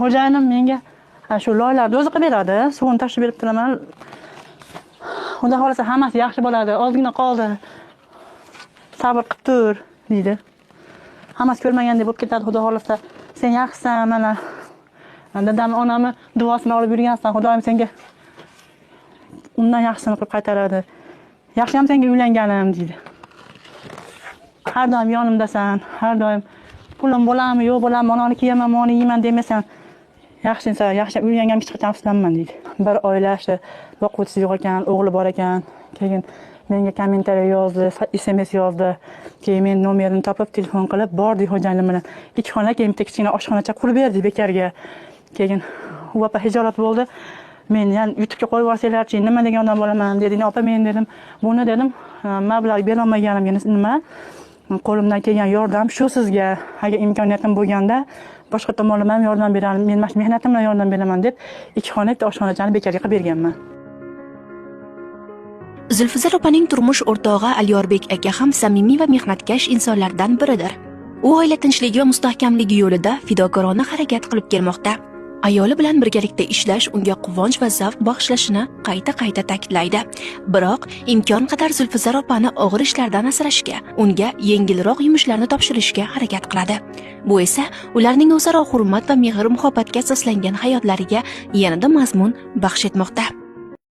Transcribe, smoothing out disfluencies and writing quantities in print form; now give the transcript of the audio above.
xo'jayinim menga shu loylarni o'zi qilib beradi, suvini tashib berib turaman. Xudo xolasa hammasi yaxshi bo'ladi. Ozgina qoldi. Sabr qilib tur, deydi. Hammasi ko'rmagandek bo'lib ketadi, xudo xolasa. Sen yaxshisan, mana. Dadam, onamni duosini olib yurgansan. Xudoyim senga undan yaxshisini qilib qaytaradi. Yaxshi ham senga uylanganim, deydi. Har doim yonimdasan, har doim pulim bo'ladimi, yo'q bo'ladimi, onani kiyaman, moni yeyman demasan. Yaxshisan, yaxshi uylanganimga hech qachon afsuslanmayman, deydi. Bir oilasi boquvchisi yo'q ekan, o'g'li bor ekan. Keyin menga kommentariy yozdi, SMS yozdi. Keyin men nomerini topib telefon qilib bordik xo'jayinim bilan. Ikki xona, keyin bitta kichkina oshxonacha qurib berdik bekarga. Keyin u opa hijolat bo'ldi. Men yana YouTube'ga qo'yib yuborsanglarchi, nima degan odam bo'laman dedi. Opa, men dedim, buni dedim, mablag' bera olmaganimga nima? Qo'limdan kelgan yordam shu sizga. Agar imkoniyatim bo'lganda boshqa tomonlama ham yordam beraman. Men mehnatim bilan yordam beraman deb ikki xona bitta oshxonachani bekarga qilib berganman. Zulfizar opaning turmush o'rtog'i Alyorbek aka ham samimiy va mehnatkash insonlardan biridir. U oila tinchligi va mustahkamligi yo'lida fidokorona harakat qilib kelmoqda. Ayoli bilan birgalikda ishlash unga quvonch va zavq bag'ishlashini qayta ta'kidlaydi. Biroq imkon qadar Zulfizar opani og'ir ishlardan asrashga, unga yengilroq yumushlarni topshirishga harakat qiladi. Bu esa ularning o'zaro hurmat va mehr-muhabbatga asoslangan hayotlariga yanada mazmun baxsh etmoqda.